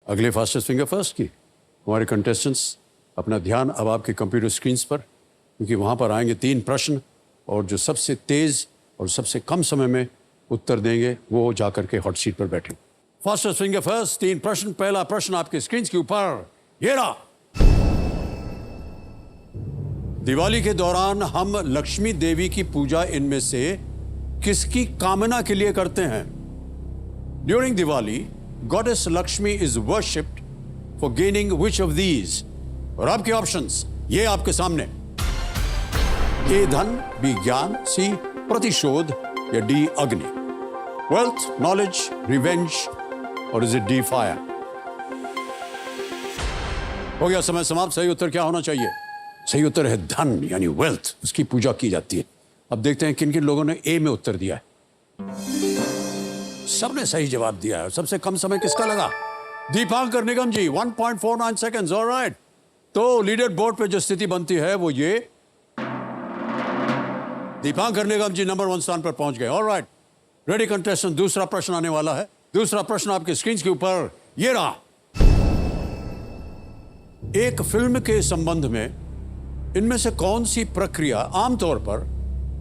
अगले fastest finger first की हमारे कंटेस्टेंट्स अपना ध्यान अब आपके कंप्यूटर स्क्रीन्स पर, क्योंकि वहाँ पर आएंगे 3 प्रश्न और जो सबसे तेज़ और सबसे कम समय में उत्तर देंगे वो जाकर के हॉट सीट पर बैठे। फास्टेस्ट फिंगर फर्स्ट 3 प्रश्न। पहला प्रश्न आपके स्क्रीन के ऊपर ये रहा। दिवाली के दौरान हम लक्ष्मी देवी की पूजा इनमें से किसकी कामना के लिए करते हैं? During Diwali goddess Lakshmi is worshipped for gaining which of these? और आपके ऑप्शंस ये आपके सामने। ए धन, बी ज्ञान, सी प्रतिशोध या डी अग्नि। वेल्थ, नॉलेज, रिवेंज और इज इट डी फायर? हो गया समय समाप्त। सही उत्तर क्या होना चाहिए? सही उत्तर है धन यानी वेल्थ, उसकी पूजा की जाती है। अब देखते हैं किन किन लोगों ने ए में उत्तर दिया है। सबने सही जवाब दिया है। सबसे कम समय किसका लगा? दीपांकर निगम जी 1.49 सेकेंड्स। ऑलराइट, तो लीडर बोर्ड पे जो स्थिति बनती है वो ये, दीपांकर निगम जी नंबर 1 स्थान पर पहुंच गए। ऑलराइट, रेडी कंटेस्टेंट, दूसरा प्रश्न आने वाला है। दूसरा प्रश्न आपके स्क्रीन के ऊपर ये रहा। एक फिल्म के संबंध में इनमें से कौन सी प्रक्रिया आमतौर पर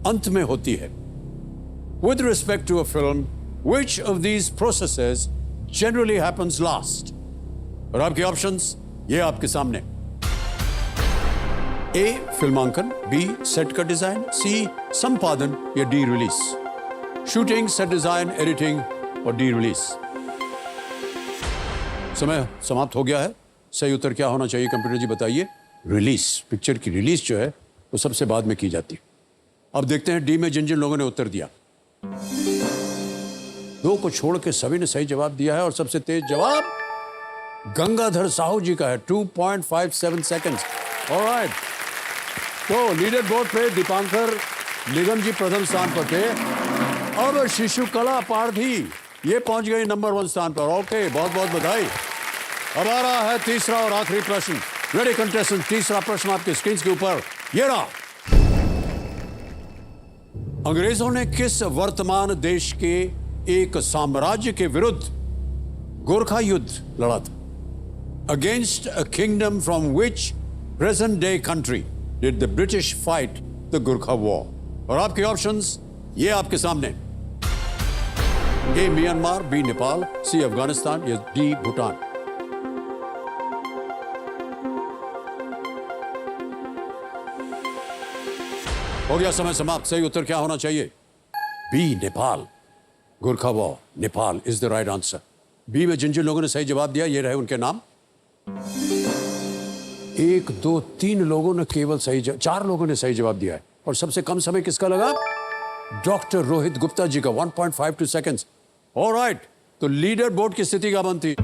अंत में होती है? With respect to a film, which of these processes generally happens last? और आपके ऑप्शंस ये आपके सामने। ए फिल्मांकन, बी सेट का डिजाइन, सी संपादन या D release? Shooting, set design, editing और डी रिलीज? समय समाप्त हो गया है। सही उत्तर क्या होना चाहिए कंप्यूटर जी बताइए? रिलीज। पिक्चर की रिलीज जो है वो सबसे बाद में की जाती है। अब देखते हैं डी में जिन जिन लोगों ने उत्तर दिया। 2 को छोड़ के सभी ने सही जवाब दिया है और सबसे तेज जवाब गंगाधर साहू जी का है 2.57 सेकेंड्स। ऑलराइट, तो लीडर बोर्ड पे दीपांकर निगम जी प्रथम स्थान पर थे। अब शिशुकला पारधी ये पहुंच गई नंबर 1 स्थान पर। ओके, बहुत बहुत बधाई। अब आ रहा है तीसरा और आखिरी प्रश्न। रेडी कंटेस्टेंट, तीसरा प्रश्न आपके स्क्रीन के ऊपर ये रहा। अंग्रेजों ने किस वर्तमान देश के एक साम्राज्य के विरुद्ध गोरखा युद्ध लड़ा था? Against a kingdom from which present day country did the British fight the Gorkha war? और आपके ऑप्शंस ये आपके सामने। ए म्यांमार, बी नेपाल, सी अफगानिस्तान या डी भूटान? हो गया समय समाप्त। सही उत्तर क्या होना चाहिए? B Nepal. Gorkha war, Nepal is the right answer. B में जिन जिन लोगों ने सही जवाब दिया ये रहे उनके नाम। 1, 2, 3 लोगों ने केवल सही 4 लोगों ने सही जवाब दिया है और सबसे कम समय किसका लगा? डॉक्टर रोहित गुप्ता जी का 1.52 सेकेंड्स। ऑलराइट, तो लीडर बोर्ड की स्थिति क्या बनती?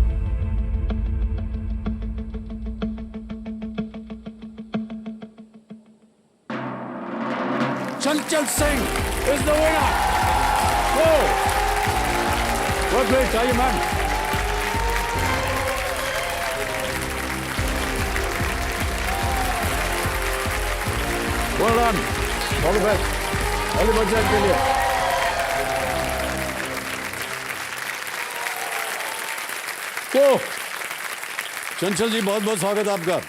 चंचल Singh is the winner. Oh, what great, are you man? Well done. All the best. All the best के लिए। तो चंचल जी बहुत बहुत स्वागत आपका।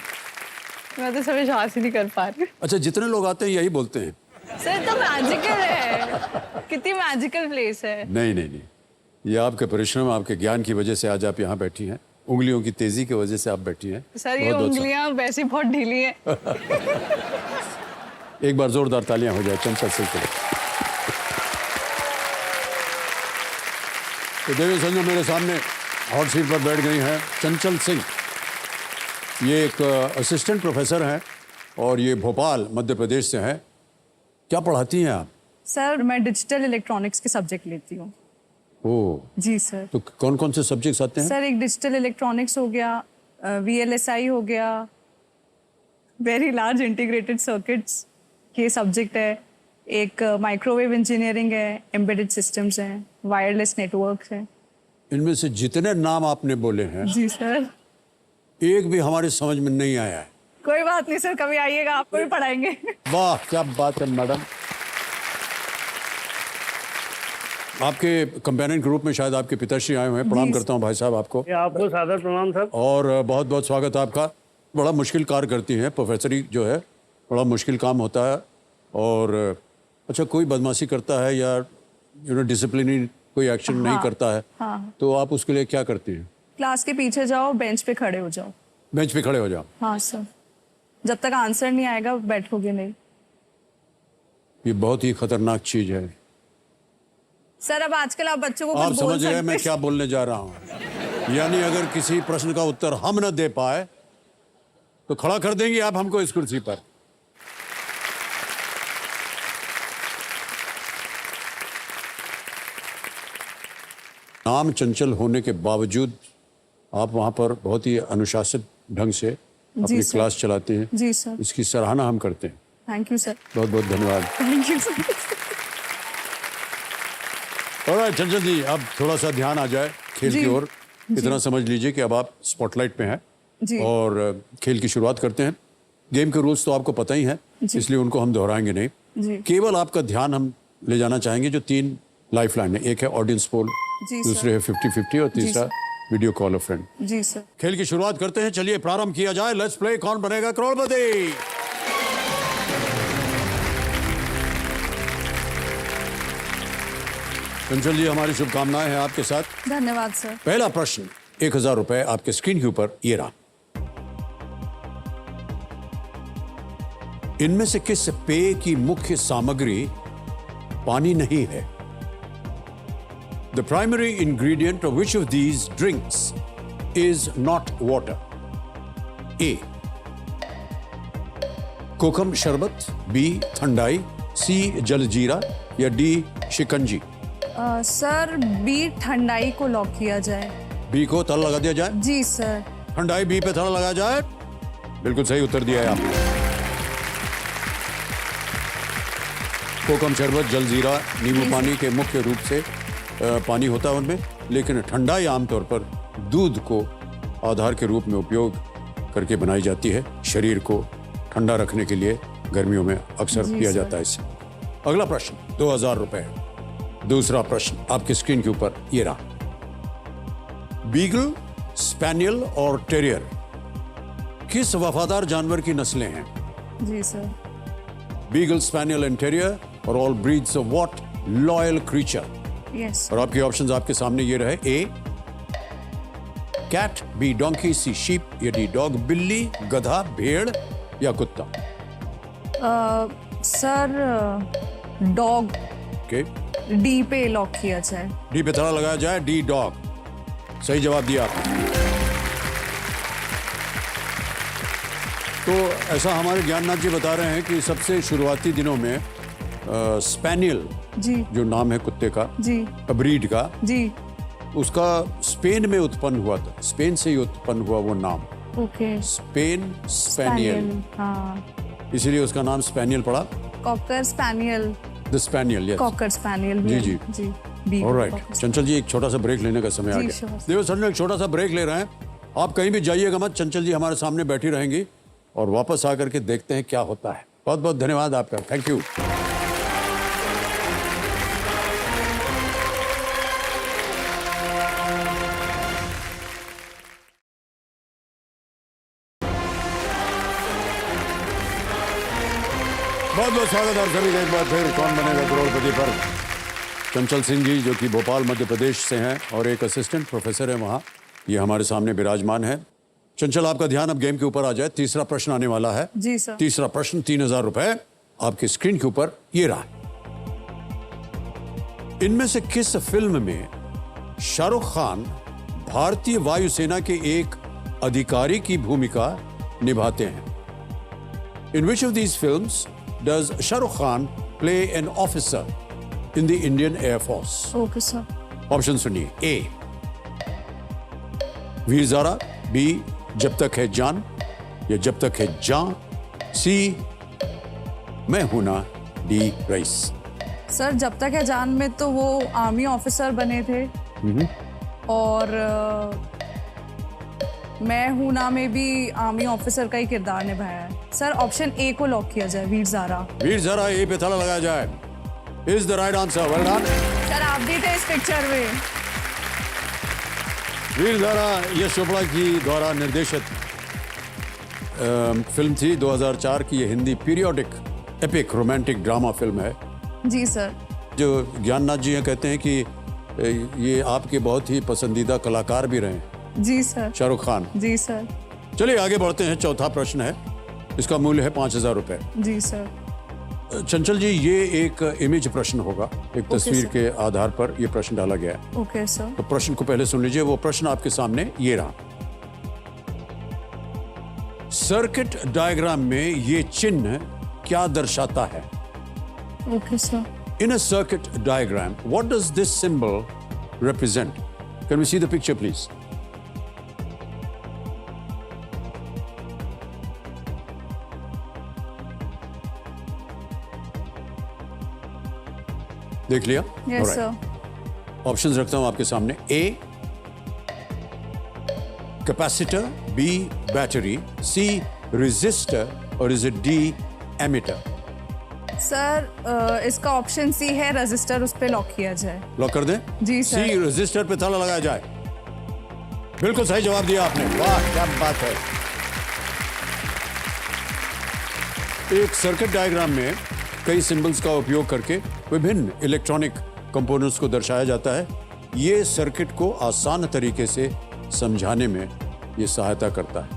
मैं तो सब विश्वास ही नहीं कर पा रही। अच्छा, जितने लोग आते हैं यही बोलते हैं सर तो मैजिकल है, कितनी मैजिकल प्लेस है। नहीं नहीं नहीं, ये आपके परिश्रम, आपके ज्ञान की वजह से आज आप यहाँ बैठी हैं। उंगलियों की तेजी की वजह से आप बैठी हैं। सर ये उंगलियां वैसे बहुत ढीली हैं। एक बार जोरदार तालियां हो जाए चंचल सिंह के लिए। तो देवी संजय मेरे सामने हॉट सीट पर बैठ गई हैं चंचल सिंह। ये एक असिस्टेंट प्रोफेसर हैं और ये भोपाल मध्य प्रदेश से हैं। क्या पढ़ाती हैं आप? सर मैं डिजिटल इलेक्ट्रॉनिक्स के सब्जेक्ट लेती हूँ। ओह जी सर। तो कौन कौन से सब्जेक्ट्स आते हैं? सर एक डिजिटल इलेक्ट्रॉनिक्स हो गया, VLSI हो गया, वेरी लार्ज इंटीग्रेटेड सर्किट्स ये सब्जेक्ट है। एक माइक्रोवेव इंजीनियरिंग है, एम्बेडेड सिस्टम्स हैं, वायरलेस नेटवर्क्स हैं। इनमें से जितने नाम आपने बोले हैं जी सर, एक भी हमारे समझ में नहीं आया है। कोई बात नहीं सर, कभी आइएगा, आपको भी पढ़ाएंगे। वाह क्या बात है मैडम। आपके कंपेनियन ग्रुप में शायद आपके पिताश्री आए हुए हैं। प्रणाम करता हूँ भाई साहब आपको। आपको सादर प्रणाम सर। और बहुत बहुत स्वागत है आपका। बड़ा मुश्किल कार्य करती हैं प्रोफेसरी जो है, बड़ा मुश्किल काम होता है। और अच्छा, कोई बदमाशी करता है या डिसिप्लिनरी कोई एक्शन नहीं करता है, तो आप उसके लिए क्या करती हैं? क्लास के पीछे जाओ, बेंच पे खड़े हो जाओ। बेंच पे खड़े हो जाओ? हाँ सर, जब तक आंसर नहीं आएगा बैठोगे नहीं। ये बहुत ही खतरनाक चीज है सर। अब आजकल आप बच्चों को आप कुछ बोल समझ रहे हैं मैं सकते क्या बोलने जा रहा हूँ? यानी अगर किसी प्रश्न का उत्तर हम न दे पाए तो खड़ा कर देंगे आप हमको इस कुर्सी पर। नाम चंचल होने के बावजूद आप वहां पर बहुत ही अनुशासित ढंग से अपनी सर। क्लास चलाते हैं। जी सर। इसकी सराहना हम करते हैं। Thank you sir. बहुत बहुत धन्यवाद। Thank you sir. ऑलराइट चंचल जी, अब थोड़ा सा ध्यान आ जाए खेल जी। की ओर। इतना समझ लीजिए कि अब आप स्पॉटलाइट में हैं जी। और खेल की शुरुआत करते हैं। गेम के रूल्स तो आपको पता ही हैं, जी। इसलिए उनको हम दोहराएंगे नहीं। जी। केवल आपका ध्यान हम ले जाना चाहेंगे जो 3 लाइफ लाइन है। एक है ऑडियंस पोल, जी सर। दूसरे है 50-50 और तीसरा वीडियो कॉल अ फ्रेंड। जी सर। खेल की शुरुआत करते हैं। चलिए प्रारंभ किया जाए। लेट्स प्ले कौन बनेगा करोड़पति। चंचल जी, हमारी शुभकामनाएं हैं आपके साथ। धन्यवाद सर। पहला प्रश्न 1000 रुपए आपके स्क्रीन के ऊपर ये रहा। इनमें से किस पेय की मुख्य सामग्री पानी नहीं है? The primary ingredient of which of these drinks is not water? A. कोकम शरबत, B. ठंडाई, C. जलजीरा या D. शिकंजी? सर बी ठंडाई को लॉक किया जाए। B को ताला लगा दिया जाए? जी सर। ठंडाई B पे ताला लगाया जाए। बिल्कुल सही उत्तर दिया है आपने। कोकम शरबत, जलजीरा, नींबू पानी के मुख्य रूप से पानी होता है उनमें, लेकिन ठंडाई आमतौर पर दूध को आधार के रूप में उपयोग करके बनाई जाती है। शरीर को ठंडा रखने के लिए गर्मियों में अक्सर किया जाता है इससे। अगला प्रश्न 2000 रुपए। दूसरा प्रश्न आपके स्क्रीन के ऊपर ये रहा। बीगल, स्पैनियल और टेरियर किस वफादार जानवर की नस्लें हैं? जी sir. Beagle, spaniel and terrier और all breeds of what loyal creature? Yes. और आपके ऑप्शंस आपके सामने ये रहे। A cat, B donkey, C sheep या डी डॉग? बिल्ली, गधा, भेड़ या कुत्ता? सर डॉग, ओके, डी पे लॉक किया जाए। डी पे ताला लगाया जाए। डी डॉग सही जवाब दिया आपने। तो ऐसा हमारे ज्ञाननाथ जी बता रहे हैं कि सबसे शुरुआती दिनों में स्पैनियल जी। जो नाम है कुत्ते का, जी। ब्रीड का, जी। उसका स्पेन में उत्पन्न हुआ था। स्पेन से ही उत्पन्न हुआ वो नाम, ओके। स्पेन स्पैनियल, हाँ। इसीलिए उसका नाम स्पैनियल पड़ा। Cocker spaniel. The spaniel, yes. Cocker spaniel भी जी, है। जी। जी। Be alright cocker. Chanchal ji, एक छोटा सा ब्रेक लेने का समय आ जी, गया। sure. देखो सर, एक छोटा सा ब्रेक ले रहे हैं। आप कहीं भी जाइएगा मत। चंचल जी हमारे सामने बैठी रहेंगी और वापस आकर के देखते हैं क्या होता है। बहुत बहुत धन्यवाद आपका। Thank you. बहुत बहुत स्वागत है आप सभी का एक बार फिर कौन बनेगा करोड़पति पर। चंचल सिंह जी जो कि भोपाल मध्य प्रदेश से हैं और एक असिस्टेंट प्रोफेसर है वहाँ, ये हमारे सामने विराजमान है। चंचल, आपका ध्यान अब गेम के ऊपर आ जाए। तीसरा प्रश्न आने वाला है। जी सर। तीसरा प्रश्न 3000 रुपए आपकी स्क्रीन के ऊपर ये रहा। इनमें से किस फिल्म में शाहरुख खान भारतीय वायुसेना के एक अधिकारी की भूमिका निभाते हैं? In which of these films does Shahrukh Khan play an officer in the Indian air force? Okay sir. Option सुनिए। ए वीर ज़ारा, बी जब तक है जान या जब तक है जान, सी मैं हूं ना, डी रईस? सर जब तक है जान में तो वो आर्मी ऑफिसर बने थे और मैं हूं ना में भी आर्मी ऑफिसर का ही किरदार निभाया है। सर ऑप्शन ए को लॉक किया जाए, वीर ज़ारा। वीर ज़ारा ए पे ताला लगाया जाए। Is the right answer. Well done. Sir आप भी थे इस पिक्चर में। वीरधारा यश चोपड़ा की द्वारा निर्देशित फिल्म थी 2004 की। ये Hindi periodic epic romantic drama film है। जी सर। जो ज्ञाननाथ जी हैं कहते हैं कि ये आपके बहुत ही पसंदीदा कलाकार भी रहे। जी सर। शाहरुख खान। जी सर। चलिए आगे बढ़ते हैं। चौथा प्रश्न है, इसका मूल्य है 5,000 रुपए। जी सर। चंचल जी, ये एक इमेज प्रश्न होगा, एक तस्वीर सर। के आधार पर ये प्रश्न डाला गया है। Okay sir. तो प्रश्न को पहले सुन लीजिए। वो प्रश्न आपके सामने ये रहा। सर्किट डायग्राम में ये चिन्ह क्या दर्शाता है? Okay sir. In a circuit diagram, what does this symbol represent? Can we see the picture, please? देख लिया? Yes Alright. सर। ऑप्शंस रखता हूं आपके सामने। A capacitor, B battery, C resistor और is it D ammeter? Sir इसका option C है, resistor, उस पे लॉक किया जाए। लॉक कर दें? जी सर। C रेजिस्टर पे ताला लगाया जाए। बिल्कुल सही जवाब दिया आपने, वाह क्या बात है। एक सर्किट डायग्राम में कई सिंबल्स का उपयोग करके विभिन्न इलेक्ट्रॉनिक कंपोनेंट्स को दर्शाया जाता है। ये सर्किट को आसान तरीके से समझाने में ये सहायता करता है।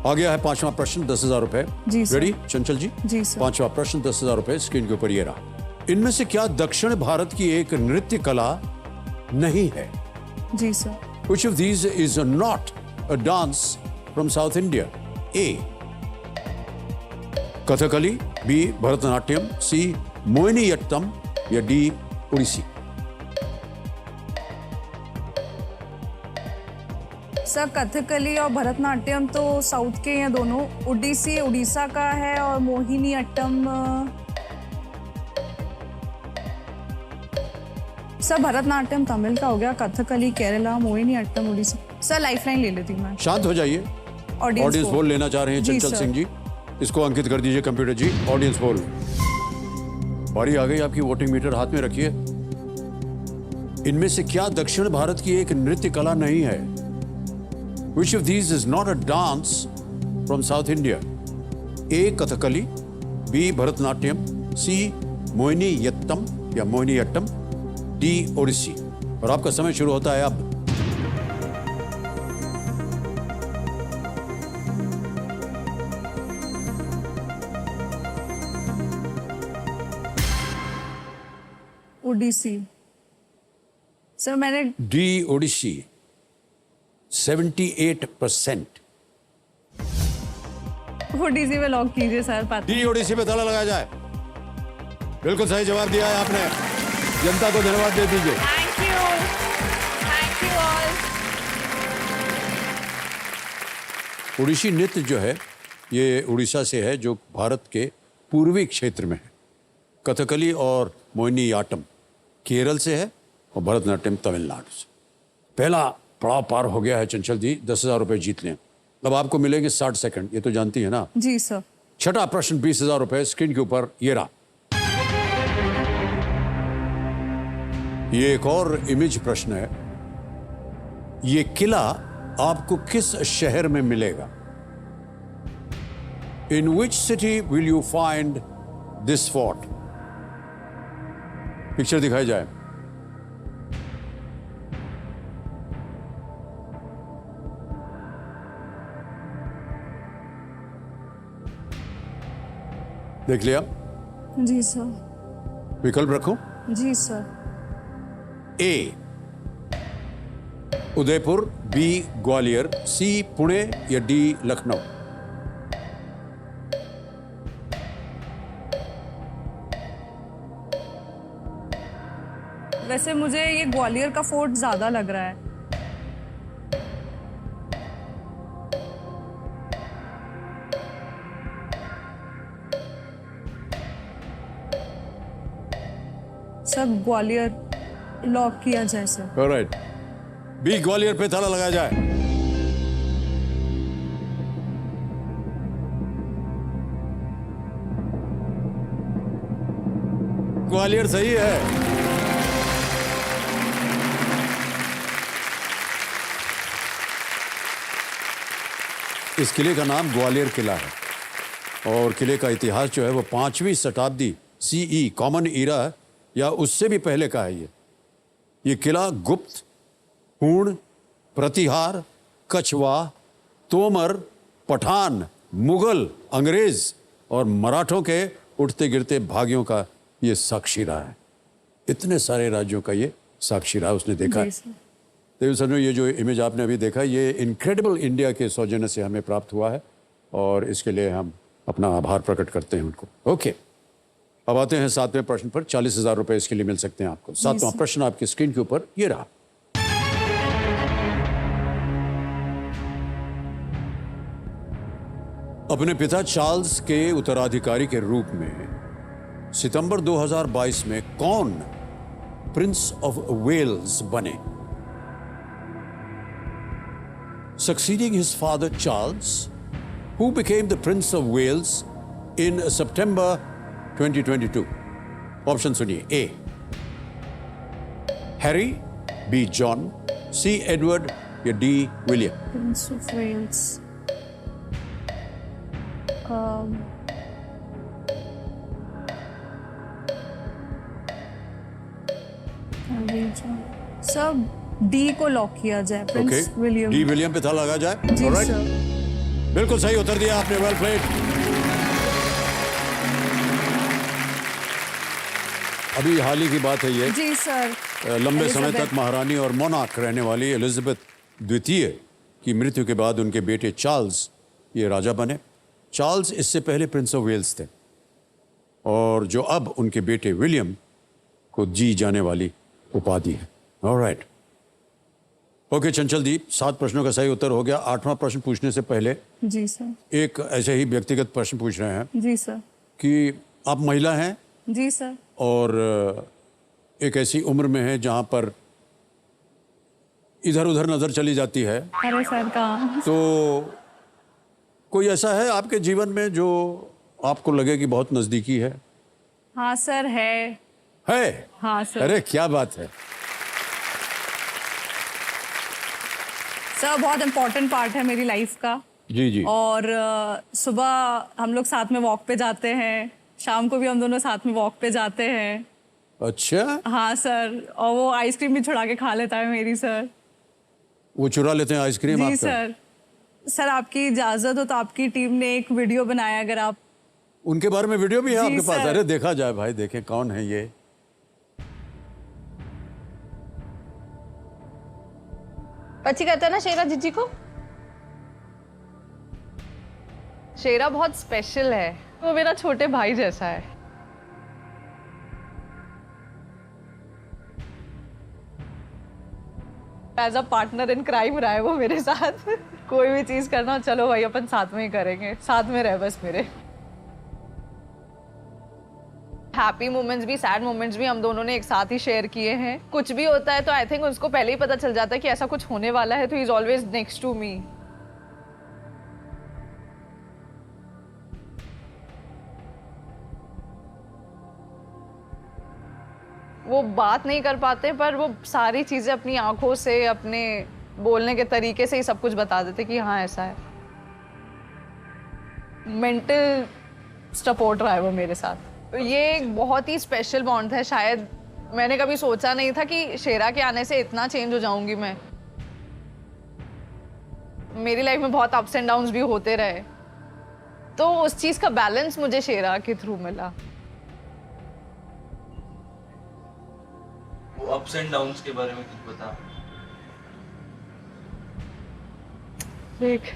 आ गया है पांचवा प्रश्न, 10,000 रुपए। जी सर। रेडी चंचल जी? जी सर। पांचवा प्रश्न 10,000 रुपए स्क्रीन के ऊपर ये रहा। इनमें से क्या दक्षिण भारत की एक नृत्य कला नहीं है? जी sir. Which of these is not a dance from South India? A. Kathakali, B. Bharatanatyam, C. Mohiniyattam या D. उड़ीसी? सर कथकली और भरतनाट्यम तो साउथ के हैं दोनों। उड़ीसी उड़ीसा का है और मोहिनीअट्टम सर भरतनाट्यम तमिल का हो गया, कथकली केरला, मोहिनीअट्टम उड़ीसा। सर लाइफलाइन ले लेती हूँ मैं। शांत हो जाइए। ऑडियंस पोल लेना चाह रहे हैं जी चंचल सर। सिंह जी। इसको अंकित कर दीजिए कंप्यूटर जी। ऑडियंस पोल बारी आ गई आपकी। वोटिंग मीटर हाथ में रखिए। इनमें से क्या दक्षिण भारत की एक नृत्य कला नहीं है? Which of these is not a dance from South India? A. Kathakali, B. Bharatanatyam, C. Mohiniyattam या मोहिनीअट्टम, D. ओडिसी? और आपका समय शुरू होता है अब। उड़ीसी। सर मैंने D. ओडिसी 78%। उड़ीसी में लॉक कीजिए सर। पता D. ओडिसी पे ताला लगाया जाए। बिल्कुल सही जवाब दिया है आपने। जनता को धन्यवाद दे दीजिए। Thank you all. ओडिसी नृत्य जो है ये उड़ीसा से है, जो भारत के पूर्वी क्षेत्र में है। कथकली और मोहिनीअट्टम केरल से है और भरतनाट्यम तमिलनाडु से। पहला पड़ाव पार हो गया है चंचल जी। 10,000 रुपए जीत लें। अब आपको मिलेंगे 60 सेकंड, ये तो जानती है ना? जी सर। छठा प्रश्न 20,000 रुपए स्क्रीन के ऊपर ये रहा। ये एक और इमेज प्रश्न है। ये किला आपको किस शहर में मिलेगा? In which city will you find this fort? Picture दिखाई जाए। देख लिया? जी सर। विकल्प रखूं? जी sir. A Udaipur, B Gwalior, C Pune या डी लखनऊ? वैसे मुझे ये ग्वालियर का फोर्ट ज्यादा लग रहा है। सब ग्वालियर लॉक किया जाए सर। ऑलराइट, बी ग्वालियर पे ताला लगाया जाए। ग्वालियर सही है। इस किले का नाम ग्वालियर किला है और किले का इतिहास जो है वो 5वीं शताब्दी CE कॉमन ईरा या उससे भी पहले का है। ये किला गुप्त, हूण, प्रतिहार, कछवा, तोमर, पठान, मुगल, अंग्रेज और मराठों के उठते गिरते भाग्यों का ये साक्षी रहा है। इतने सारे राज्यों का ये साक्षी रहा, उसने देखा है। तो सर ये जो इमेज आपने अभी देखा ये इनक्रेडिबल इंडिया के सौजन्य से हमें प्राप्त हुआ है और इसके लिए हम अपना आभार प्रकट करते हैं उनको। ओके, अब आते हैं 7वें प्रश्न पर। 40,000 रुपए इसके लिए मिल सकते हैं आपको। 7वां प्रश्न आपकी स्क्रीन के ऊपर ये रहा। अपने पिता चार्ल्स के उत्तराधिकारी के रूप में सितंबर 2022 में कौन प्रिंस ऑफ वेल्स बने? Succeeding his father Charles, who became the Prince of Wales in September 2022. Option सुनिए। A. Harry, B. John, C. Edward या D. William? Prince of Wales. सब डी को लॉक किया जाए। Prince William. डी विलियम पे था लगा जाए। जी Alright. सर। बिल्कुल सही उत्तर दिया आपने, वेल प्लेड। अभी हाल ही की बात है ये। जी सर। लंबे समय तक महारानी और मोनार्क रहने वाली एलिजाबेथ द्वितीय की मृत्यु के बाद उनके बेटे चार्ल्स ये राजा बने। चार्ल्स इससे पहले प्रिंस ऑफ वेल्स थे और जो अब उनके बेटे विलियम को दी जाने वाली उपाधि है। ऑलराइट, ओके चंचल दी, 7 प्रश्नों का सही उत्तर हो गया। 8वां प्रश्न पूछने से पहले जी सर। एक ऐसे ही व्यक्तिगत प्रश्न पूछ रहे हैं जी सर। कि आप महिला हैं जी सर। और एक ऐसी उम्र में है जहां पर इधर उधर नजर चली जाती है, अरे सर कहाँ? तो कोई ऐसा है आपके जीवन में जो आपको लगे कि बहुत नजदीकी है? हाँ सर है। हाँ सर। अरे क्या बात है। सर बहुत इम्पोर्टेंट पार्ट है मेरी लाइफ का। जी जी। और सुबह हम लोग साथ में वॉक पे जाते हैं, शाम को भी हम दोनों साथ में वॉक पे जाते हैं। अच्छा। हाँ सर, और वो आइसक्रीम भी छुड़ा के खा लेता है मेरी सर। वो चुरा लेते हैं आइसक्रीम आपका? जी सर। सर आपकी इजाजत हो तो आपकी टीम ने एक वीडियो बनाया, अगर आप उनके बारे में वीडियो भी है जी आपके पास? सर। अरे देखा जाए भाई, देखें कौन है ये। अच्छी कहता है ना शेरा जीजी को। शेरा बहुत स्पेशल है, वो मेरा छोटे भाई जैसा है। As a partner in crime रहा है वो मेरे साथ। कोई भी चीज करना, चलो भाई अपन साथ में ही करेंगे, साथ में रहे बस मेरे। हैप्पी मोमेंट्स भी सैड मोमेंट्स भी हम दोनों ने एक साथ ही शेयर किए हैं। कुछ भी होता है तो आई थिंक उसको पहले ही पता चल जाता है कि ऐसा कुछ होने वाला है, तो he is always next to me. वो बात नहीं कर पाते पर वो सारी चीजें अपनी आंखों से, अपने बोलने के तरीके से ही सब कुछ बता देते कि हाँ ऐसा है। मेंटल सपोर्ट रहा है वो मेरे साथ। तो ये एक बहुत ही स्पेशल बॉन्ड है। शायद मैंने कभी सोचा नहीं था कि शेरा के आने से इतना चेंज हो जाऊंगी मैं। मेरी लाइफ में बहुत अप्स एंड डाउन्स भी होते रहे, तो उस चीज का बैलेंस मुझे शेरा के थ्रू मिला। वो अप्स एंड डाउन्स के बारे में कुछ बता। देख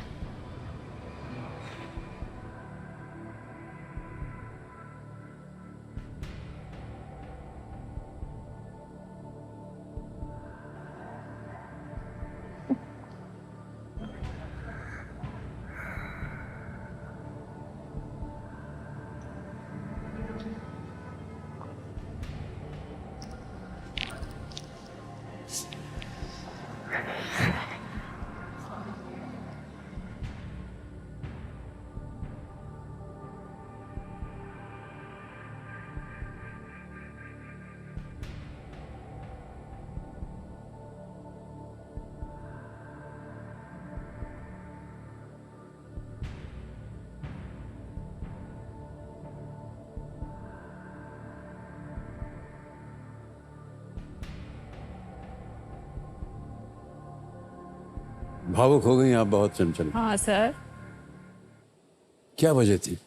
भावुक हो गई आप बहुत चंचल। हाँ सर। क्या वजह थी?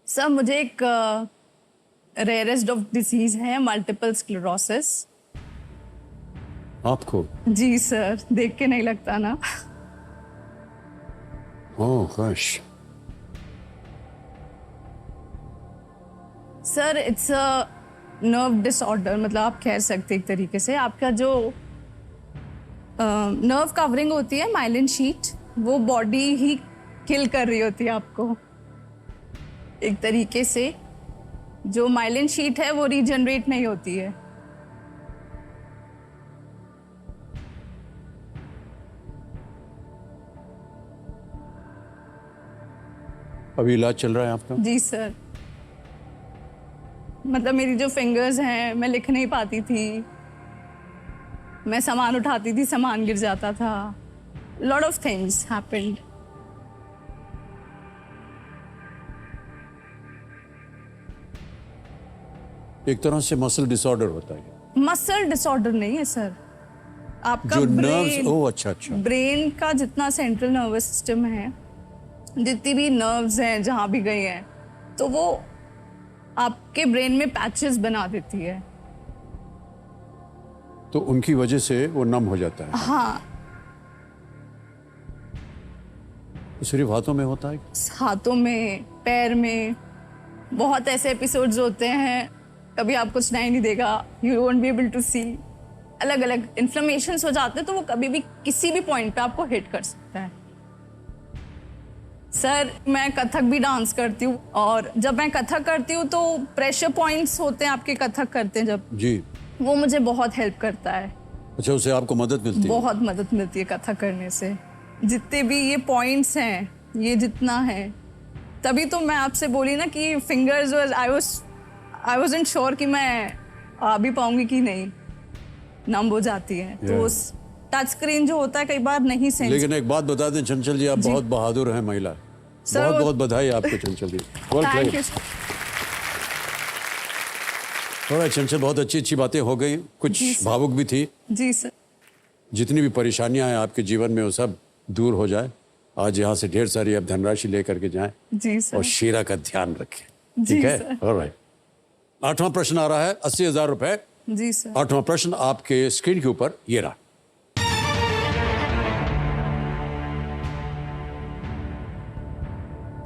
सर मुझे एक रेयरेस्ट ऑफ डिसीज है मल्टीपल स्क्लेरोसिस। आपको? जी सर, देख के नहीं लगता ना। Oh gosh. Sir it's a nerve disorder, मतलब आप कह सकते एक तरीके से आपका जो नर्व कवरिंग होती है माइलिन शीट, वो बॉडी ही किल कर रही होती है आपको एक तरीके से। जो माइलिन शीट है वो रीजनरेट नहीं होती है। अभी इलाज चल रहा है आपका? जी सर। मतलब मेरी जो फिंगर्स हैं, मैं लिख नहीं पाती थी, मैं सामान उठाती थी सामान गिर जाता था, लॉट ऑफ थिंग्स हैपेंड। एक तरह से मसल डिसऑर्डर होता है। मसल डिसऑर्डर नहीं है सर, आपका जो नर्व्स, ब्रेन, ओह अच्छा अच्छा, ब्रेन का जितना सेंट्रल नर्वस सिस्टम है, जितनी भी नर्व्स हैं जहाँ भी गई हैं, तो वो आपके ब्रेन में पैचेस बना देती है। तो उनकी वजह से वो नम हो जाता है। हाँ, तो सिर्फ हाथों में होता है? हाथों में, पैर में, बहुत ऐसे एपिसोड्स होते हैं कभी आपको सुनाई नहीं देगा, you won't be able to see. अलग अलग इन्फ्लेमेशंस हो जाते हैं, तो वो कभी भी किसी भी पॉइंट पे आपको हिट कर सकता है। सर मैं कथक भी डांस करती हूँ, और जब मैं कथक करती हूँ तो प्रेशर पॉइंट्स होते हैं आपके कथक करते हैं जब, जी। वो मुझे बहुत हेल्प करता है। अच्छा, उससे आपको मदद मिलती है? बहुत मदद मिलती है कथक करने से। जितने भी ये पॉइंट्स हैं, ये जितना है, तभी तो मैं आपसे बोली ना कि फिंगर्स आई वाज़न्ट श्योर कि मैं आ भी पाऊंगी कि नहीं, नम हो जाती है। तो टच स्क्रीन जो होता है कई बार नहीं सेंस। लेकिन एक बात बता दें चंचल जी, आप बहुत बहादुर हैं महिला। बहुत बहुत बधाई आपको चंचल जी। Thank you. थोड़ा चंचल, बहुत अच्छी अच्छी बातें हो गई, कुछ भावुक भी थी। जी सर। जितनी भी परेशानियां हैं आपके जीवन में वो सब दूर हो जाए। आज यहाँ से ढेर सारी आप धनराशि लेकर के जाएं जी सर। और शीरा का ध्यान रखें, जी ठीक है? सर। ऑलराइट। 8वां प्रश्न आ रहा है, 80,000 रुपए। जी सर। 8वां प्रश्न आपके स्क्रीन के ऊपर ये रहा।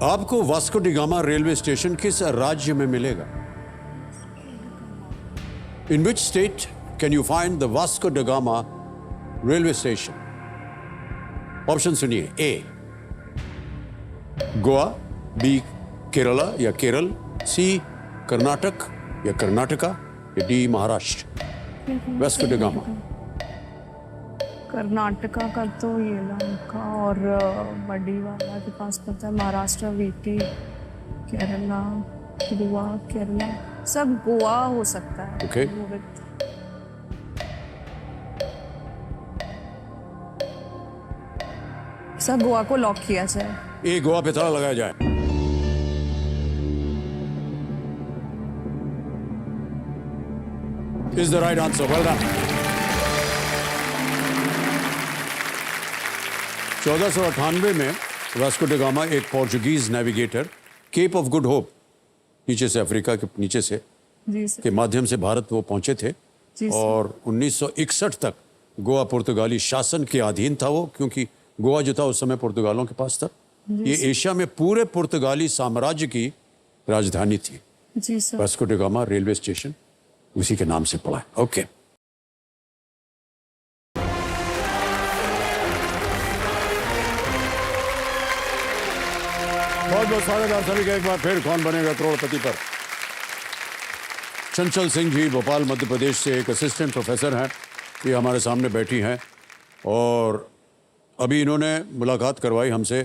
आपको Vasco da Gama railway station किस राज्य में मिलेगा? In which state can you find the Vasco da Gama railway station? Option सुनिए। ए गोवा, बी केरला या केरल, सी कर्नाटक या कर्नाटका, या D Maharashtra. Vasco da gamma. Karnataka का तो ये लंका और बड़ी वाला के पास पता है, महाराष्ट्र, वीटी, केरला, गोवा, केरला, सब गोवा हो सकता है। Okay. सब गोवा को लॉक किया जाए। ए गोवा पे ताला लगाया जाए। Is the right answer. Well done. 1498 में वास्को डी गामा एक Portuguese navigator Cape of Good Hope, नीचे से अफ्रीका के नीचे से जी सर। के माध्यम से भारत वो पहुंचे थे। जी सर। और 1961 तक गोवा पुर्तगाली शासन के अधीन था वो, क्योंकि गोवा जो था उस समय पुर्तगालों के पास था। ये एशिया में पूरे पुर्तगाली साम्राज्य की राजधानी थी। जी sir. Vasco da Gama railway station उसी के नाम से पड़ा है। ओके। बहुत बहुत स्वागत आप सभी का एक बार फिर कौन बनेगा करोड़पति पर। चंचल सिंह जी भोपाल मध्य प्रदेश से एक असिस्टेंट प्रोफेसर हैं, ये हमारे सामने बैठी हैं और अभी इन्होंने मुलाकात करवाई हमसे,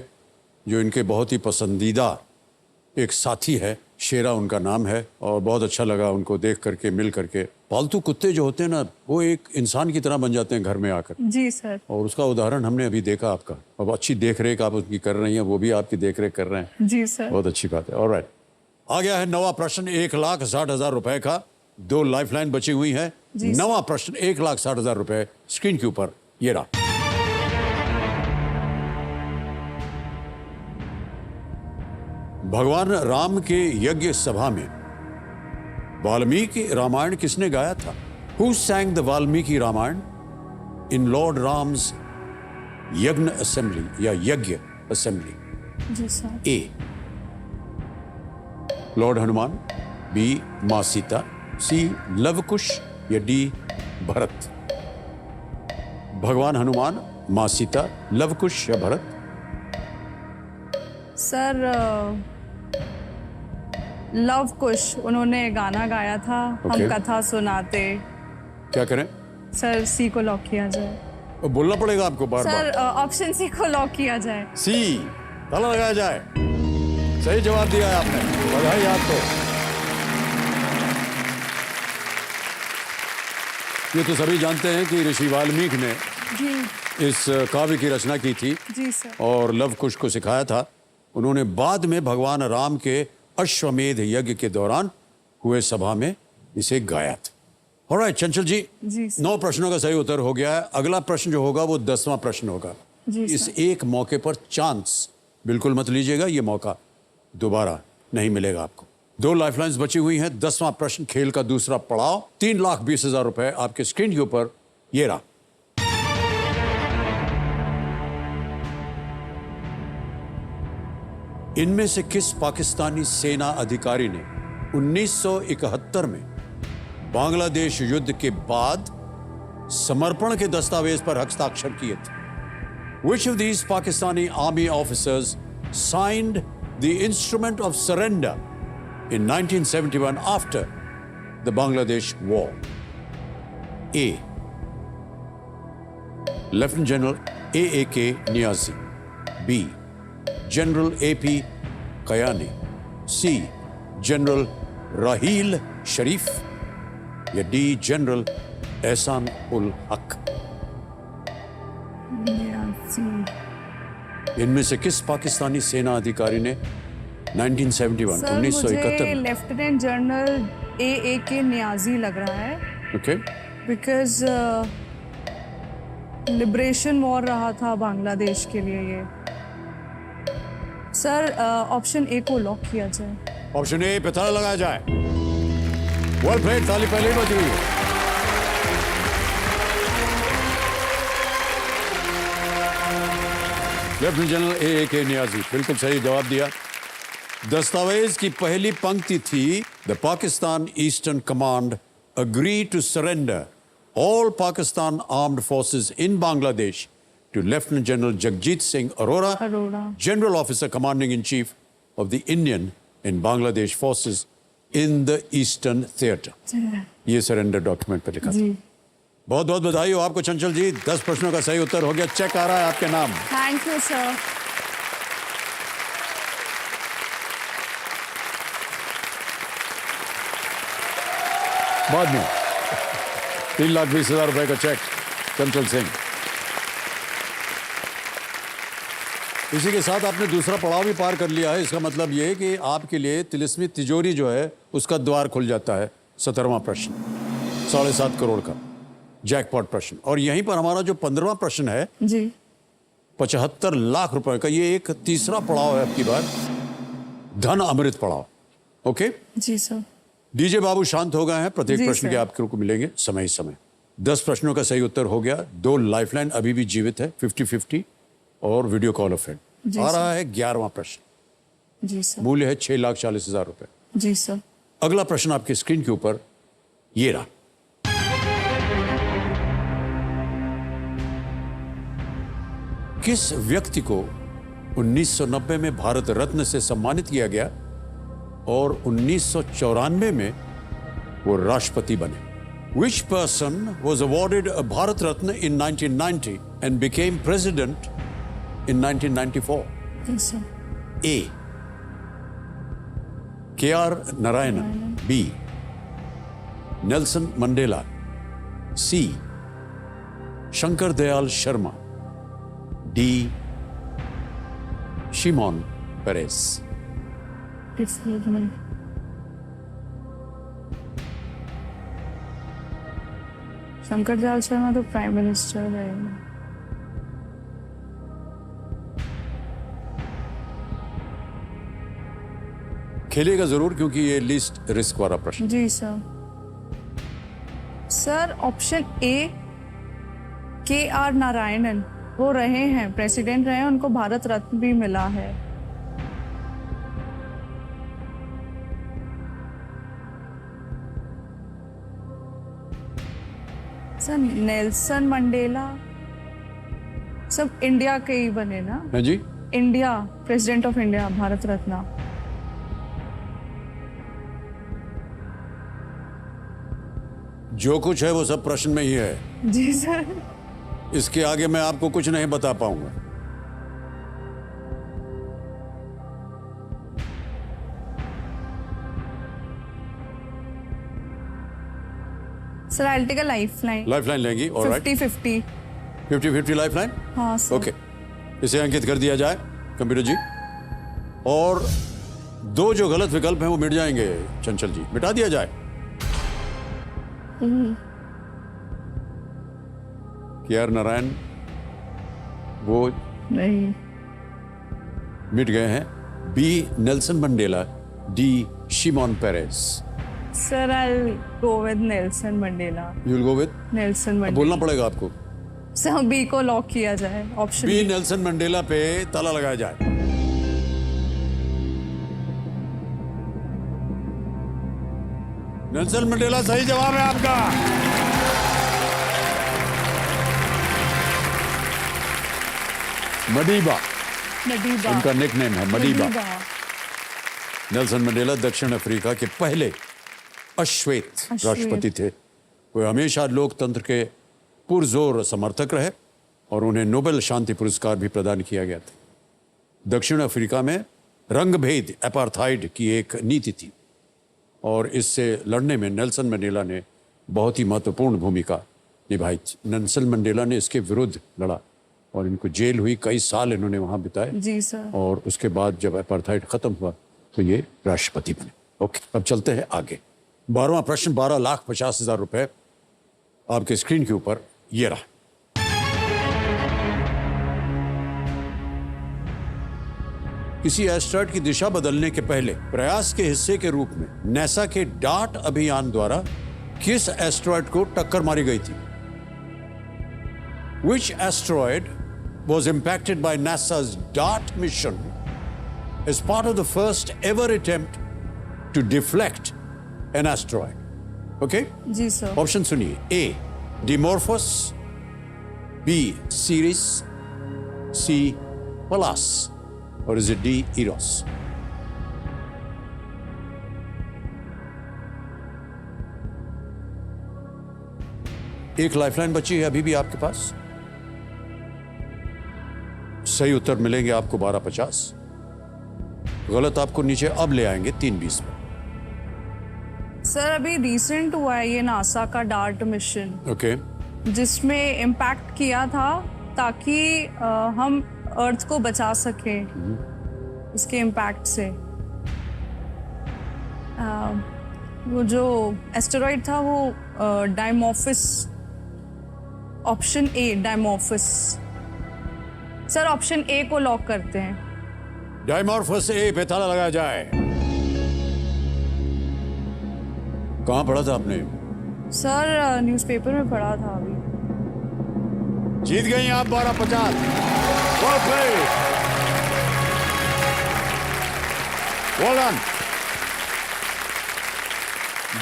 जो इनके बहुत ही पसंदीदा एक साथी है, शेरा उनका नाम है, और बहुत अच्छा लगा उनको देख करके, मिल करके। पालतू कुत्ते जो होते हैं ना, वो एक इंसान की तरह बन जाते हैं घर में आकर। जी सर। और उसका उदाहरण हमने अभी देखा आपका। अब अच्छी देख रेख आप उनकी कर रही हैं, वो भी आपकी देख रेख कर रहे हैं। जी सर। बहुत अच्छी बात है। ऑलराइट, आ गया है 9वां प्रश्न 1,60,000 रुपए का। 2 लाइफलाइन बची हुई है। 9वां प्रश्न 1,60,000 रुपए स्क्रीन के ऊपर ये रहा। भगवान राम के यज्ञ सभा में वाल्मीकि रामायण किसने गाया था? Who sang the Valmiki Ramayana in Lord Ram's yagya assembly या यज्ञ असेंबली? जी sir. A Lord Hanuman, B Maa Sita, सी लवकुश या डी भरत? भगवान हनुमान, मां सीता, लवकुश या भरत? सर लव कुश उन्होंने गाना गाया था। Okay. हम कथा सुनाते। क्या करें? सर सी को लॉक किया जाए। और बोलना पड़ेगा आपको बार सर बार। ऑप्शन सी को लॉक किया जाए। सी ताला लगाया जाए। सही जवाब दिया है आपने, बधाई आपको। ये तो सभी जानते हैं कि ऋषि वाल्मीकि ने जी इस काव्य की रचना की थी जी सर। और लव कुश को सिखाया था। उन्होंने बाद में भगवान राम के अश्वमेध यज्ञ के दौरान हुए सभा में इसे गाया था। ऑलराइट चंचल जी, जी सर। 9 प्रश्नों का सही उत्तर हो गया है। अगला प्रश्न जो होगा वो 10वां प्रश्न होगा। जी इस सर। एक मौके पर चांस बिल्कुल मत लीजिएगा, ये मौका दोबारा नहीं मिलेगा आपको। 2 लाइफलाइंस बची हुई हैं। 10वां प्रश्न, खेल का दूसरा पड़ाव। 3,20,000 रुपए आपके स्क्रीन के ऊपर ये रहा। इनमें से किस पाकिस्तानी सेना अधिकारी ने 1971 में बांग्लादेश युद्ध के बाद समर्पण के दस्तावेज पर हस्ताक्षर किए थे? Which of these Pakistani army officers signed the instrument of surrender in 1971 after the Bangladesh War? A. Lieutenant General A.A.K. Niazi. B. General A.P. Kayani. C. General Rahil Sharif. या D. General Ehsan ul Haq. इनमें से किस पाकिस्तानी सेना अधिकारी ने 1971 sir 1971 मुझे में? Lieutenant general A.A.K. Niazi लग रहा है। ओके, बिकॉज लिबरेशन वॉर रहा था बांग्लादेश के लिए ये। सर ऑप्शन ए को लॉक किया जाए। ऑप्शन ए पे ताला लगाया जाए। वेल प्लेड, ताली पहले ही बज गई है। Lieutenant general A.A.K. नियाजी, बिल्कुल सही जवाब दिया। दस्तावेज की पहली पंक्ति थी, the Pakistan Eastern Command agree to surrender all Pakistan armed forces in Bangladesh to Lieutenant General Jagjit Singh Arora, General Officer Commanding in Chief of the Indian and Bangladesh Forces in the Eastern Theatre. ये surrender document पे लिखा था। बहुत बहुत बधाई हो आपको चंचल जी। 10 प्रश्नों का सही उत्तर हो गया। चेक आ रहा है आपके नाम। Thank you sir. बाद में 3,20,000 रुपए का चेक चंचल सिंह। इसी के साथ आपने दूसरा पड़ाव भी पार कर लिया है। इसका मतलब यह है कि आपके लिए तिलिस्मी तिजोरी जो है उसका द्वार खुल जाता है। 17वां प्रश्न 7.5 करोड़ का जैकपॉट प्रश्न। और यहीं पर हमारा जो 15वां प्रश्न है जी 75 लाख रुपए का, ये एक तीसरा पड़ाव है आपकी बार, धन अमृत पड़ाव। ओके जी सर। डीजे बाबू शांत हो गए हैं। प्रत्येक जी प्रश्न के सर। आपको मिलेंगे समय समय। 10 प्रश्नों का सही उत्तर हो गया। 2 लाइफलाइन अभी भी जीवित है, 50-50 और वीडियो कॉल ऑफ फ्रेंड। जी आ सर। रहा है 11वां प्रश्न। जी सर। मूल्य है 6,40,000 रुपए। जी सर। अगला प्रश्न आपके स्क्रीन के ऊपर ये रहा। किस व्यक्ति को 1990 में भारत रत्न से सम्मानित किया गया और 1994 में वो राष्ट्रपति बने? Which person was awarded a Bharat Ratna in 1990 and became president in 1994? जी sir. A. K.R. Narayanan. B. Nelson Mandela. C. Shankar Dayal Sharma. D. Shimon Peres. Shankar Dayal Sharma तो प्राइम मिनिस्टर है। खेलिएगा जरूर क्योंकि ये लीस्ट रिस्क वाला प्रश्न। जी sir. Sir option A KR Narayanan, वो रहे हैं प्रेसिडेंट रहे हैं, उनको भारत रत्न भी मिला है। सर नेल्सन मंडेला, सब इंडिया के ही बने ना? है जी। India, president of India, Bharat Ratna. जो कुछ है वो सब प्रश्न में ही है। जी सर। इसके आगे मैं आपको कुछ नहीं बता पाऊंगा। Sir I will take a lifeline. Lifeline लेंगी? ऑलराइट। 50-50। 50-50 लाइफलाइन? हाँ सर। ओके, इसे अंकित कर दिया जाए कंप्यूटर जी। और दो जो गलत विकल्प हैं वो मिट जाएंगे चंचल जी, मिटा दिया जाए। KR नारायण वो नहीं। मिट गए हैं। B Nelson Mandela, D Shimon Peres. Sir I will go with Nelson Mandela. You will go with? Nelson Mandela. बोलना पड़ेगा आपको। सर बी को लॉक किया जाए, ऑप्शन B नेल्सन मंडेला पे ताला लगाया जाए। नेल्सन मंडेला सही जवाब है आपका। Madiba Madiba. उनका निकनेम है, मडीबा। नेल्सन मंडेला दक्षिण अफ्रीका के पहले अश्वेत राष्ट्रपति थे। वे हमेशा लोकतंत्र के पुरजोर समर्थक रहे और उन्हें नोबेल शांति पुरस्कार भी प्रदान किया गया था। दक्षिण अफ्रीका में रंगभेद, अपार्थाइड की एक नीति थी और इससे लड़ने में नेल्सन मंडेला ने बहुत ही महत्वपूर्ण भूमिका निभाई थी। नेल्सन मंडेला ने इसके विरुद्ध लड़ा और इनको जेल हुई, कई साल इन्होंने वहां बिताए। जी सर। और उसके बाद जब अपार्थाइड खत्म हुआ तो ये राष्ट्रपति बने। ओके, अब चलते हैं आगे। 12वां प्रश्न, 12,50,000 रुपए आपके स्क्रीन के ऊपर ये रहा। किसी एस्ट्रॉयड की दिशा बदलने के पहले प्रयास के हिस्से के रूप में नासा के डार्ट अभियान द्वारा किस एस्ट्रॉयड को टक्कर मारी गई थी? Which asteroid was impacted by NASA's DART mission as part of the first ever attempt to deflect an asteroid? Okay? जी सर। ऑप्शन सुनिए। A. Dimorphos, B. Ceres, C. Pallas, or is it D. Eros? एक lifeline बची है अभी भी आपके पास। सही उत्तर मिलेंगे आपको 12,50। गलत आपको नीचे अब ले आएंगे 3,20 में। सर अभी रिसेंट हुआ है ये नासा का डार्ट मिशन, ओके। जिसमें इम्पैक्ट किया था ताकि हम अर्थ को बचा सके इसके इम्पैक्ट से। वो जो एस्टेरॉइड था वो Dimorphos, option A Dimorphos. Sir option A को लॉक करते हैं। डायमॉर्फस ए पे ताला लगाया जाए। कहां पढ़ा था आपने? सर न्यूज़पेपर में पढ़ा था अभी। जीत गई आप 12,50। Well played. Well done.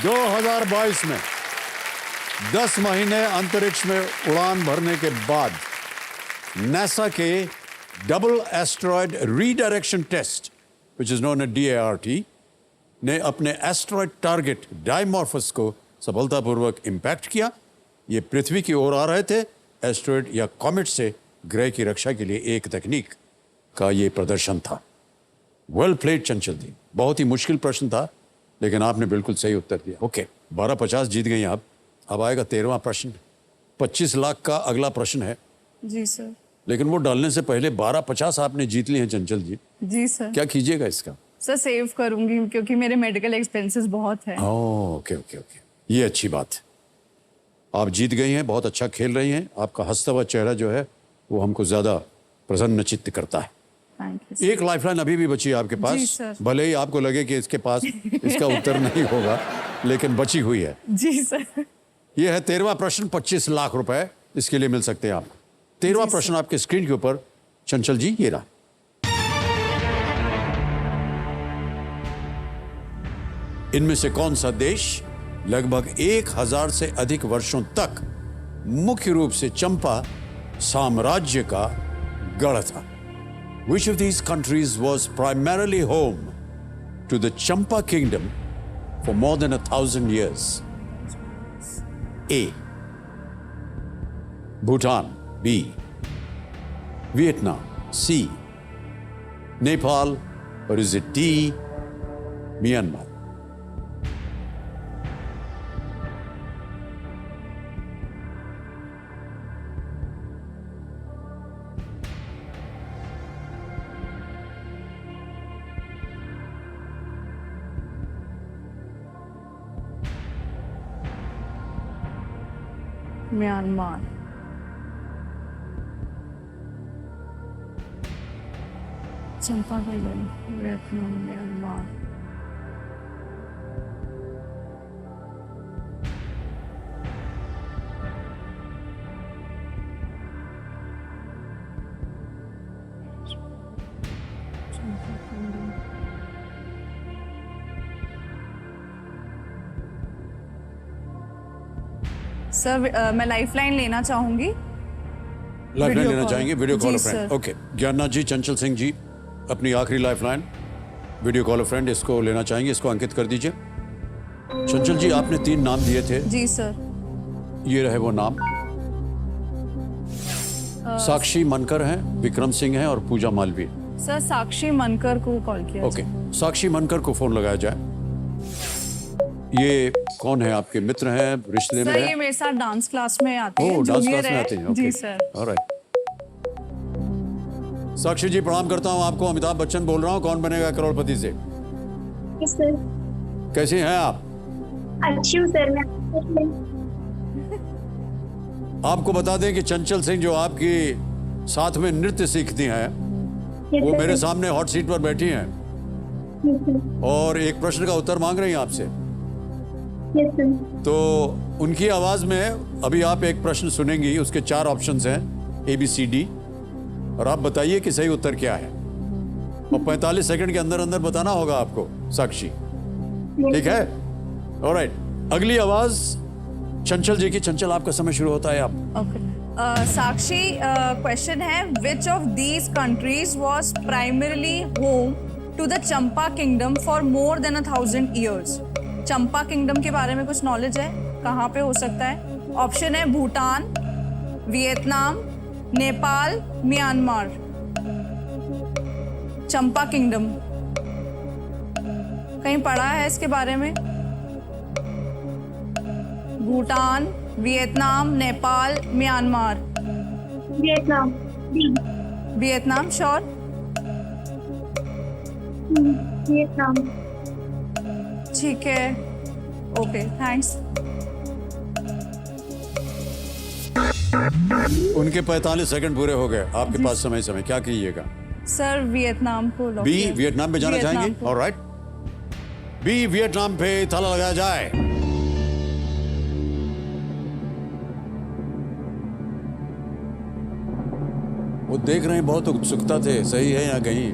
2022 में 10 महीने अंतरिक्ष में उड़ान भरने के बाद नासा के double asteroid redirection test, which is known as DART, ने अपने एस्ट्रॉयड टारगेट डायमॉर्फस को सफलतापूर्वक इंपैक्ट किया। ये पृथ्वी की ओर आ रहे थे। एस्ट्रॉयड या कॉमेट से ग्रह की रक्षा के लिए एक तकनीक का ये प्रदर्शन था। वेल प्लेड चंचल जी। बहुत ही मुश्किल प्रश्न था लेकिन आपने बिल्कुल सही उत्तर दिया। ओके, 12,50 जीत गई आप। अब आएगा 13वां प्रश्न। 25 लाख का अगला प्रश्न है। जी सर। लेकिन वो डालने से पहले 12,50 आपने जीत ली हैं चंचल जी। जी सर। क्या कीजिएगा इसका? सर सेव करूंगी क्योंकि मेरे मेडिकल एक्सपेंसेस बहुत हैं। ओके ओके ओके, ये अच्छी बात है। आप जीत गई हैं, बहुत अच्छा खेल रही हैं। आपका हंसता हुआ चेहरा जो है वो हमको ज़्यादा प्रसन्न चित्त करता है। Thank you. एक लाइफलाइन अभी भी बची है आपके जी, पास, सर। भले ही आपको लगे कि इसके पास इसका उत्तर नहीं होगा, लेकिन बची हुई है। जी सर। यह है 13वां प्रश्न, 25 लाख रुपए इसके लिए मिल सकते हैं आपको। 13वां जी, प्रश्न आपके स्क्रीन के ऊपर, चंचल जी ये रहा। इनमें से कौन सा देश लगभग 1000 से अधिक वर्षों तक मुख्य रूप से चंपा साम्राज्य का गढ़ था? Which of these countries was primarily home to the Champa kingdom for more than 1,000 years? A. Bhutan. B. Vietnam. C. Nepal. Or is it D. Myanmar? Myanmar. Champa का गढ़, वियतनाम, म्यांमार। सर मैं lifeline लेना चाहूंगी। Lifeline video लेना call. चाहेंगे? Video call जी, friend. Sir. Okay, Gyannath ji, Chanchal Singh जी, अपनी आखिरी लाइफलाइन वीडियो कॉल फ्रेंड इसको लेना चाहेंगे, इसको अंकित कर दीजिए। चंचल जी, आपने 3 नाम दिए थे, जी सर। ये रहे वो नाम। साक्षी मनकर हैं, विक्रम सिंह हैं और पूजा मालवीय। सर साक्षी मनकर को कॉल किया ओके, साक्षी मनकर को फोन लगाया जाए। ये कौन है? आपके मित्र हैं, रिश्ते में सर ये हैं? मेरे साथ डांस क्लास में आते हैं, ओह, डांस जूनियर क्लास में आते हैं। है। जी ओके, सर। ऑलराइट। साक्षी जी, प्रणाम करता हूँ आपको। अमिताभ बच्चन बोल रहा हूँ, कौन बनेगा करोड़पति से। Yes sir. कैसे हैं आप? अच्छी हूँ सर मैं। आपको बता दें कि चंचल सिंह जो आपकी साथ में नृत्य सीखती हैं, यस वो सर। मेरे सामने हॉट सीट पर बैठी हैं यस सर। और एक प्रश्न का उत्तर मांग रही हैं आपसे। Yes sir. तो उनकी आवाज में अभी आप एक प्रश्न सुनेंगी, उसके 4 ऑप्शंस हैं, ABCD, और आप बताइए कि सही उत्तर क्या है। और 45 सेकंड के अंदर अंदर बताना होगा आपको, साक्षी। ठीक है? ऑलराइट, अगली आवाज चंचल जी की। चंचल, आपका समय शुरू होता है। आप ओके। साक्षी, क्वेश्चन है, which of these countries was primarily home to the Champa kingdom for more than 1000 years? Champa kingdom के बारे में कुछ नॉलेज है? कहाँ पे हो सकता है? ऑप्शन है भूटान, वियतनाम, नेपाल, म्यांमार। चंपा किंगडम कहीं पढ़ा है इसके बारे में? Bhutan, Vietnam, Nepal, Myanmar. Vietnam. D. Vietnam sure? Vietnam. ठीक है, ओके, थैंक्स। उनके 45 सेकंड पूरे हो गए, आपके पास समय क्या कीजिएगा? सर वियतनाम को लॉक बी, किया। वियतनाम पे जाना वियतनाम चाहेंगे? को। ऑलराइट, बी, वियतनाम पे ताला लगाया जाए। वो देख रहे हैं, बहुत उत्सुकता थे, सही है या कहीं?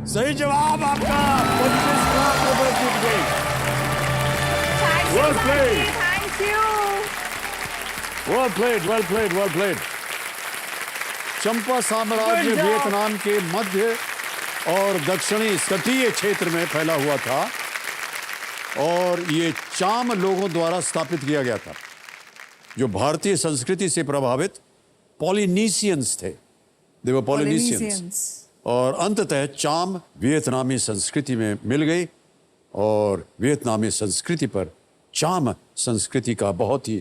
सही जवाब आपका। 25 लाख रुपए जीत गई। Thank you, Well Sakshi, played. thank you. Well played, well played, well played. चंपा साम्राज्य Good job. वियतनाम के मध्य और दक्षिणी तटीय क्षेत्र में फैला हुआ था और ये चाम लोगों द्वारा स्थापित किया गया था, जो भारतीय संस्कृति से प्रभावित पॉलिनीशियंस थे। दे वर पॉलिनीशियंस। Polynesians. और अंततः चाम वियतनामी संस्कृति में मिल गई और वियतनामी संस्कृति पर चाम संस्कृति का बहुत ही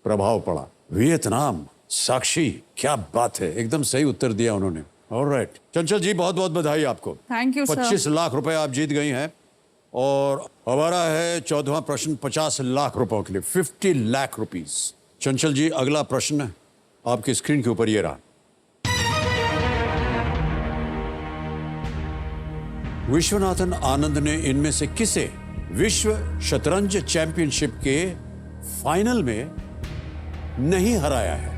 प्रभाव पड़ा। वियतनाम, साक्षी, क्या बात है, एकदम सही उत्तर दिया उन्होंने। ऑलराइट, चंचल जी, बहुत बहुत बधाई आपको। Thank you, sir. 25 लाख रुपए आप जीत गई हैं और हमारा है 14वां प्रश्न 50 लाख रुपयों के लिए, 50 लाख रुपीस। चंचल जी, अगला प्रश्न आपके स्क्रीन के ऊपर ये रहा। विश्वनाथन आनंद ने इनमें से किसे विश्व शतरंज चैंपियनशिप के फाइनल में नहीं हराया है?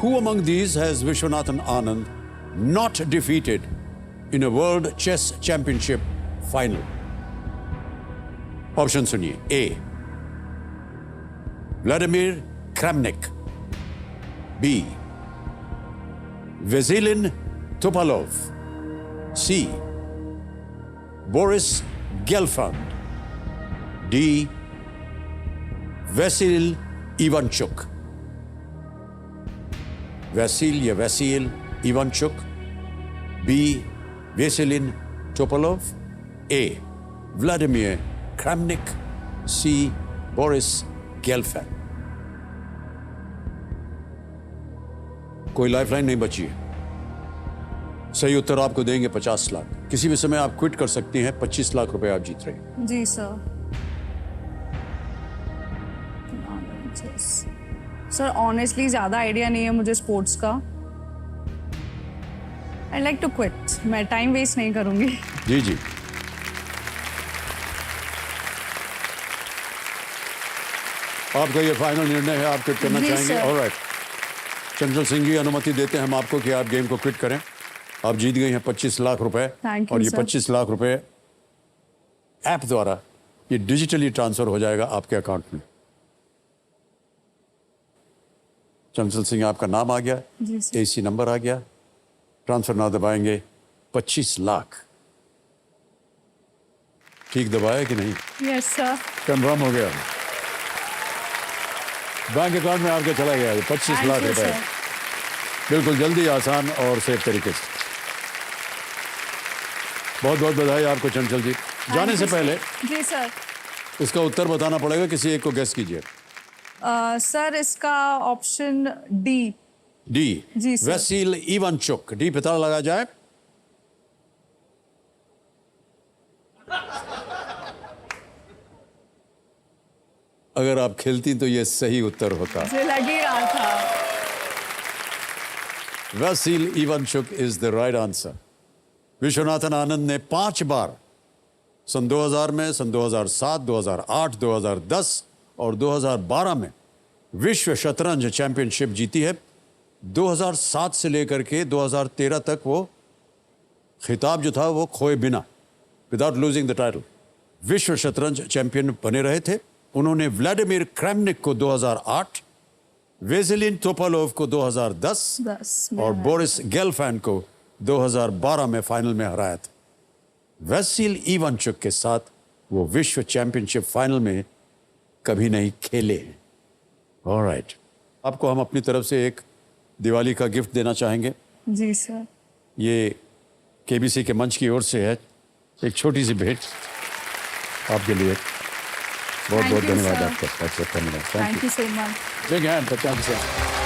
Who among these has Vishwanathan Anand not defeated in a World Chess Championship final? Option सुनिए। ए व्लादिमीर क्रामनिक, बी वेसिलिन टोपालोव, सी बोरिस गेलफैंड, डी वैसिल इवानचुक। वैसिल या वैसिल इवानचुक, बी वेसिलिन टोपालोव, ए व्लादिमीर क्रामनिक, सी बोरिस गेलफैंड। कोई लाइफलाइन नहीं बची है। सही उत्तर आपको देंगे 50 लाख। किसी भी समय आप क्विट कर सकती हैं। 25 लाख रुपए आप जीत रहे हैं। जी सर। सर ऑनेस्टली ज़्यादा आइडिया नहीं है मुझे स्पोर्ट्स का। I like to quit. मैं टाइम वेस्ट नहीं करूंगी। जी जी। आपका ये फाइनल निर्णय है, आप क्विट करना जी, चाहेंगे? सर। ऑलराइट। चंचल सिंह जी, अनुमति देते हैं हम आपको कि आप गेम को क्विट करें। आप जीत गई हैं 25 लाख रुपए। Thank you, और ये sir. 25 लाख रुपए ऐप द्वारा ये डिजिटली ट्रांसफर हो जाएगा आपके अकाउंट में। चंचल सिंह, आपका नाम आ गया, जी सर। एसी नंबर आ गया, ट्रांसफर ना दबाएंगे 25 लाख। ठीक दबाया कि नहीं? Yes sir. कंफर्म हो गया। बैंक अकाउंट में आपके चला गया 25 लाख रुपए। बिल्कुल जल्दी, आसान और सेफ तरीके से। बहुत बहुत बधाई आपको चंचल जी। जाने से पहले जी सर। इसका उत्तर बताना पड़ेगा, किसी एक को गेस कीजिए। सर इसका ऑप्शन डी। डी जी सर। Vasyl Ivanchuk. डी पता लगा जाए। अगर आप खेलती तो ये सही उत्तर होता। मुझे लग ही रहा था। Vasyl Ivanchuk is the right answer. Viswanathan Anand ने 5 बार, सन 2000 में, सन 2007, 2008, 2010 और 2012 में विश्व शतरंज चैंपियनशिप जीती है। 2007 से लेकर के 2013 तक वो खिताब जो था वो खोए बिना, विदाउट लूजिंग द टाइटल, विश्व शतरंज चैंपियन बने रहे थे। उन्होंने व्लादिमीर क्रामनिक को 2008, वेसिलिन टोपालोव को 2010 और बोरिस गेलफैंड को 2012 में फाइनल में हराया था। वैसिल इवानचुक के साथ वो विश्व चैंपियनशिप फाइनल में कभी नहीं खेले। ऑलराइट, आपको हम अपनी तरफ से एक दिवाली का गिफ्ट देना चाहेंगे। जी सर। ये केबीसी के मंच की ओर से है, एक छोटी सी भेंट आपके लिए। बहुत बहुत Thank you, धन्यवाद sir. आपका। धन्यवाद। Thank you so much. Big hand.